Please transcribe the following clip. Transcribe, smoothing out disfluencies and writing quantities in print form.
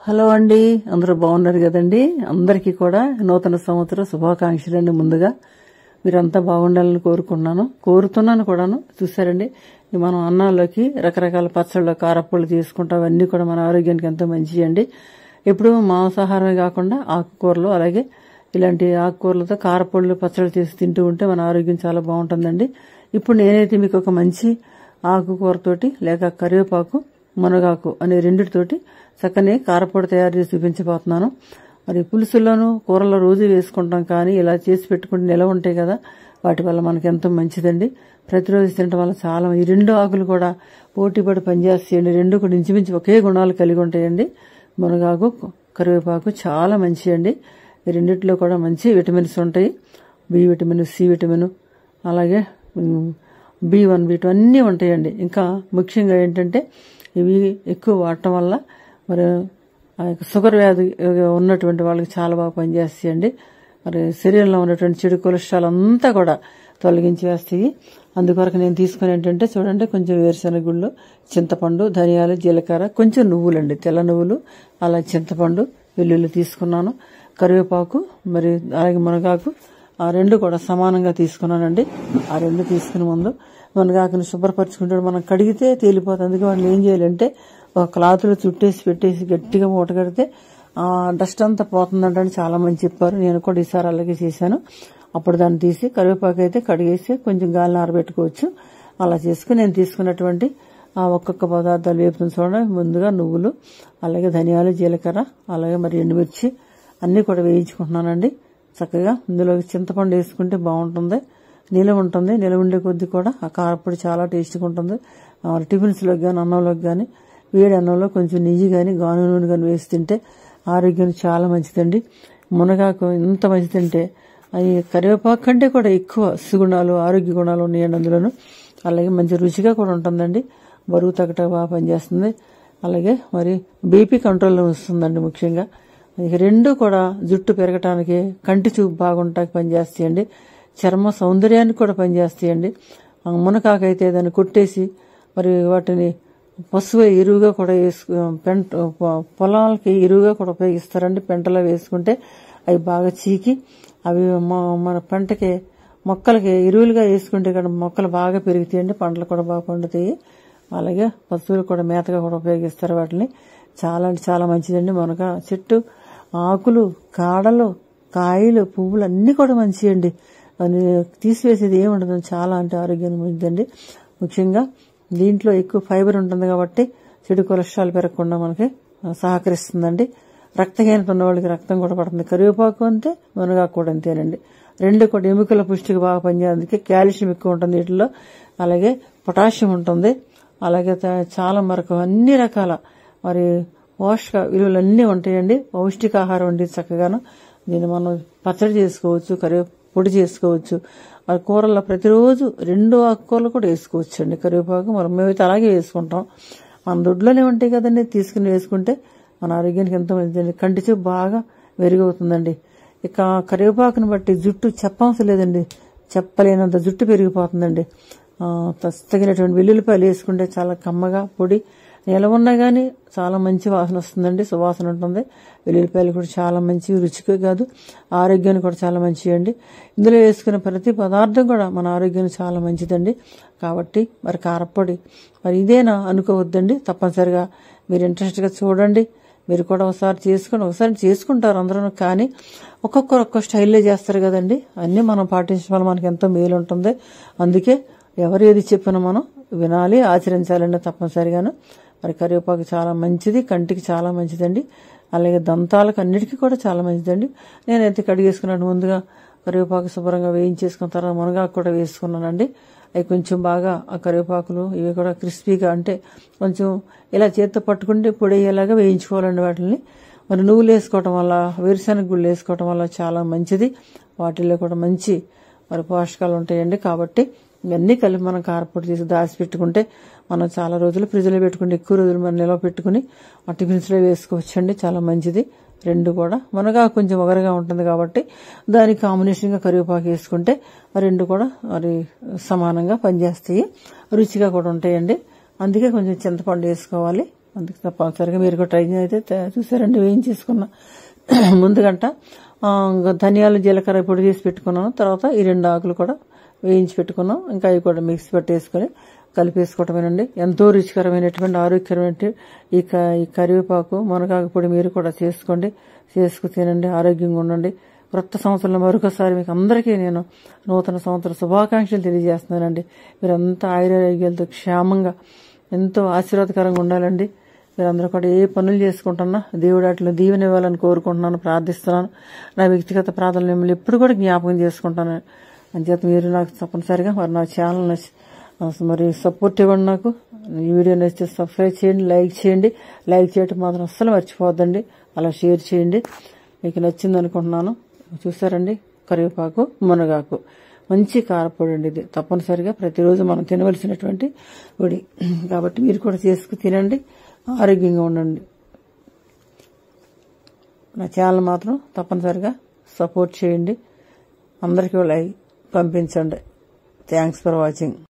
Hello అండి, అందరూ బాగున్నారు కదండి. అందరికీ కూడా నూతన సంవత్సర శుభాకాంక్షలు అండి. ముందుగా మీరంతా బాగుండాలని కోరుతున్నాను కూడాను. చూసారండి, మనం అన్నాల్లోకి రకరకాల పచ్చళ్ళు, కారప్పళ్ళు తీసుకుంటాం. అవన్నీ కూడా మన ఆరోగ్యానికి ఎంతో మంచివి అండి. ఎప్పుడు మాంసాహారమే కాకుండా ఆకుకూరలు, అలాగే ఇలాంటి ఆకుకూరలతో కారప్పళ్ళు, పచ్చళ్ళు చేసి తింటూ ఉంటే మన ఆరోగ్యం చాలా బాగుంటుందండి. ఇప్పుడు నేనైతే మీకు ఒక మంచి ఆకుకూరతోటి లేక కరివేపాకు, మునగాకు అనే రెండిటితోటి చక్కని కారపొడి తయారు చేసి చూపించబోతున్నాను. మరి పులుసుల్లోనూ కూరల్లో రోజు వేసుకుంటాం, కానీ ఇలా చేసి పెట్టుకుంటే నిలవ ఉంటాయి కదా, వాటి వల్ల మనకి ఎంతో మంచిదండి. ప్రతిరోజు తినడం వల్ల చాలా ఈ రెండు ఆకులు కూడా పోటీపడి పనిచేస్తాయండి. రెండు కూడా ఇంచుమించు ఒకే గుణాలు కలిగి ఉంటాయండి. మునగాకు, కరివేపాకు చాలా మంచి అండి. ఈ రెండిట్లో కూడా మంచి విటమిన్స్ ఉంటాయి. బి విటమిన్, సి విటమిన్, అలాగే B1, B2 అన్నీ ఉంటాయండి. ఇంకా ముఖ్యంగా ఏంటంటే ఇవి ఎక్కువ వాడటం వల్ల మరి షుగర్ వ్యాధి ఉన్నటువంటి వాళ్ళకి చాలా బాగా పనిచేస్తాయండి. మరి శరీరంలో ఉన్నటువంటి చెడు కొలెస్ట్రాల్ అంతా కూడా తొలగించి వేస్తాయి. అందుకొరకు నేను తీసుకుని ఏంటంటే చూడండి, కొంచెం వేరుశెనగ గుళ్ళు, చింతపండు, ధనియాలు, జీలకర్ర, కొంచెం నువ్వులండి, తెల్ల నువ్వులు, అలా చింతపండు, వెల్లుల్లి తీసుకున్నాను. కరివేపాకు మరి అలాగే మునగాకు ఆ రెండు కూడా సమానంగా తీసుకున్నానండి. ఆ రెండు తీసుకుని ముందు మునగాకుని శుభ్రపరచుకుంటాడు. మనం కడిగితే తేలిపోతుంది. అందుకే వాళ్ళు ఏం చేయాలంటే ఒక క్లాత్లో చుట్టేసి పెట్టేసి గట్టిగా మూట కడితే ఆ డస్ట్ అంతా పోతుందంటే చాలా మంది చెప్పారు. నేను కూడా ఈసారి అలాగే చేశాను. అప్పుడు దాన్ని తీసి కరివేపాకు అయితే కడిగేసి కొంచెం గాలిని ఆరబెట్టుకోవచ్చు. అలా చేసుకుని నేను తీసుకున్నటువంటి ఆ ఒక్కొక్క పదార్థాలు వేపుతున్న చూడండి. ముందుగా నువ్వులు, అలాగే ధనియాలు, జీలకర్ర, అలాగే మరి ఎండుమిర్చి అన్నీ కూడా వేయించుకుంటున్నానండి. చక్కగా ఇందులో చింతపండు వేసుకుంటే బాగుంటుంది, నిలవ ఉంటుంది. నిలవ ఉండే కొద్దీ కూడా ఆ కారపొడి చాలా టేస్ట్గా ఉంటుంది. టిఫిన్స్లోకి కానీ, అన్నంలోకి కానీ, వేడి అన్నంలో కొంచెం నెయ్యి కానీ, గాను నూనె కానీ వేసి తింటే ఆరోగ్యానికి చాలా మంచిదండి. మునగాకు ఎంత మంచిదంటే అది కరివేపాకు కంటే కూడా ఎక్కువ సుగుణాలు, ఆరోగ్య గుణాలు ఉన్నాయండి అందులోను. అలాగే మంచి రుచిగా కూడా ఉంటుందండి. బరువు తగ్గట బాగా పనిచేస్తుంది. అలాగే మరి బీపీ కంట్రోల్లో వస్తుందండి. ముఖ్యంగా ఇక రెండు కూడా జుట్టు పెరగటానికి, కంటి చూపు బాగుంటానికి పనిచేస్తాయండి. చర్మ సౌందర్యానికి కూడా పనిచేస్తాయండి. మునకాకైతే దాన్ని కొట్టేసి మరి వాటిని పశువు ఎరువుగా కూడా పొలాలకి ఎరువుగా కూడా ఉపయోగిస్తారండి. పెంటలో వేసుకుంటే అవి బాగా చీకి అవి మన పంటకి, మొక్కలకి ఎరువులుగా వేసుకుంటే కూడా మొక్కలు బాగా పెరుగుతాయండి. పంటలు కూడా బాగా పండుతాయి. అలాగే పశువులు కూడా మేతగా కూడా ఉపయోగిస్తారు వాటిని. చాలా అంటే చాలా మంచిదండి. మునగ చెట్టు ఆకులు, కాడలు, కాయలు, పువ్వులు అన్నీ కూడా మంచియండి. అని తీసివేసేది ఏముండదు. చాలా అంటే ఆరోగ్యానికి మంచిదండి. ముఖ్యంగా దీంట్లో ఎక్కువ ఫైబర్ ఉంటుంది కాబట్టి చెడు కొలెస్ట్రాల్ పెరగకుండా మనకి సహకరిస్తుందండి. రక్తహీనత ఉన్న వాళ్ళకి రక్తం కూడా పడుతుంది. కరివేపాకు అంతే, మునగాకు కూడా అంతేనండి. రెండు కూడా ఎముకల పుష్టికి బాగా పనిచేయడానికి కాల్షియం ఎక్కువ ఉంటుంది వీటిలో, అలాగే పొటాషియం ఉంటుంది. అలాగే చాలా మరకు అన్ని రకాల మరి పోషక విలువలు అన్నీ ఉంటాయండి. పౌష్టికాహారం అండి చక్కగాను. దీన్ని మనం పచ్చడి చేసుకోవచ్చు, పొడి చేసుకోవచ్చు. ఆ కూరల్లో ప్రతిరోజు 2 ఆకుకూరలు కూడా వేసుకోవచ్చు అండి. కరివేపాకు మనం మేమైతే అలాగే వేసుకుంటాం. మన దొడ్లోనే ఉంటాయి కదండి, తీసుకుని వేసుకుంటే మన ఆరోగ్యానికి ఎంతో మంచిదండి. కంటి చూపు బాగా మెరుగవుతుందండి. ఇక కరివేపాకుని బట్టి జుట్టు చెప్పవసరం లేదండి, చెప్పలేనంత జుట్టు పెరిగిపోతుందండి. తగినటువంటి వెల్లుల్లిపాయలు వేసుకుంటే చాలా కమ్మగా పొడి నిలవ ఉన్నా కానీ చాలా మంచి వాసన వస్తుందండి, సువాసన ఉంటుంది. వెల్లుల్లిపాయలు కూడా చాలా మంచి, రుచికే కాదు ఆరోగ్యానికి కూడా చాలా మంచివి అండి. ఇందులో వేసుకునే ప్రతి పదార్థం కూడా మన ఆరోగ్యానికి చాలా మంచిదండి. కాబట్టి మరి కారపొడి మరి ఇదేనా అనుకోవద్దండి. తప్పనిసరిగా మీరు ఇంట్రెస్ట్గా చూడండి. మీరు కూడా ఒకసారి చేసుకుంటారు అందరూ, కానీ ఒక్కొక్కరు ఒక్కొక్క స్టైల్లో చేస్తారు కదండి. అన్నీ మనం పాటించడం వల్ల మనకి ఎంతో మేలు ఉంటుంది. అందుకే ఎవరు ఏది చెప్పినా మనం వినాలి, ఆచరించాలండి తప్పనిసరిగాను. మరి కరివేపాకు చాలా మంచిది, కంటికి చాలా మంచిదండి. అలాగే దంతాలకు అన్నిటికీ కూడా చాలా మంచిదండి. నేనైతే కడిగేసుకున్నాను. ముందుగా కరివేపాకు శుభ్రంగా వేయించేసుకున్న తర్వాత మునగాకు కూడా వేసుకున్నానండి. అవి కొంచెం బాగా ఆ కరివేపాకులు ఇవి కూడా క్రిస్పీగా, అంటే కొంచెం ఇలా చేత్తో పట్టుకుంటే పొడి అయ్యేలాగా వేయించుకోవాలండి వాటిని. మరి నువ్వులు వేసుకోవటం వల్ల, వేరుశెనగ గుళ్ళు వేసుకోవటం వల్ల చాలా మంచిది. వాటిల్లో కూడా మంచి మరి పోషకాలు ఉంటాయండి. కాబట్టి ఇవన్నీ కలిపి మనం కారపొడి చేసి దాచిపెట్టుకుంటే మనం చాలా రోజులు ఫ్రిడ్జ్లో పెట్టుకుంటే ఎక్కువ రోజులు మనం నిల్వ పెట్టుకుని ఆ టిఫిన్స్లో వేసుకోవచ్చండి. చాలా మంచిది. రెండు కూడా మునగాకు కొంచెం ఒగరగా ఉంటుంది కాబట్టి దానికి కాంబినేషన్గా కరివేపాకు వేసుకుంటే రెండు కూడా మరి సమానంగా పనిచేస్తాయి, రుచిగా కూడా ఉంటాయండి. అందుకే కొంచెం చింతపండు వేసుకోవాలి. అందుకే తప్పనిసరిగా మీరు కూడా ట్రై అయితే చూసారండి. వేయించేసుకున్న ముందుగంట ధనియాలు జీలకర్ర పొడి చేసి పెట్టుకున్నాను. తర్వాత ఈ 2 ఆకులు కూడా వేయించి పెట్టుకున్నాం. ఇంకా అవి కూడా మిక్సీ పట్టేసుకుని కలిపేసుకోవటమేనండి. ఎంతో రుచికరమైనటువంటి ఆరోగ్యకరమైన ఈ కరివేపాకు మునగాకు పొడి మీరు కూడా చేసుకు తినండి. ఆరోగ్యంగా ఉండండి. కొత్త సంవత్సరంలో మరొకసారి మీకు అందరికీ నేను నూతన సంవత్సర శుభాకాంక్షలు తెలియజేస్తున్నానండి. మీరంతా ఆయురారోగ్యాలతో క్షేమంగా ఎంతో ఆశీర్వాదకరంగా ఉండాలండి. మీరందరూ కూడా ఏ పనులు చేసుకుంటున్నా దేవుడు అట్లా దీవెన ఇవ్వాలని కోరుకుంటున్నాను, ప్రార్థిస్తున్నాను. నా వ్యక్తిగత ప్రార్థనలు మిమ్మల్ని ఎప్పుడు కూడా జ్ఞాపకం చేసుకుంటాను. అంచేత మీరు నాకు తప్పనిసరిగా మరి నా ఛానల్ మరి సపోర్ట్ ఇవ్వండి. నాకు ఈ వీడియో నచ్చితే సబ్స్క్రైబ్ చేయండి, లైక్ చేయటం మాత్రం అస్సలు మర్చిపోవద్దండి. అలా షేర్ చేయండి. మీకు నచ్చింది అనుకుంటున్నాను. చూసారండి, కరివేపాకు మునగాకు మంచి కారపొడి అండి. ఇది తప్పనిసరిగా ప్రతిరోజు మనం తినవలసినటువంటి పొడి కాబట్టి మీరు కూడా చేసుకు తినండి, ఆరోగ్యంగా ఉండండి. నా ఛానల్ మాత్రం తప్పనిసరిగా సపోర్ట్ చేయండి. అందరికీ లైక్ పంపించండి. Thanks for watching.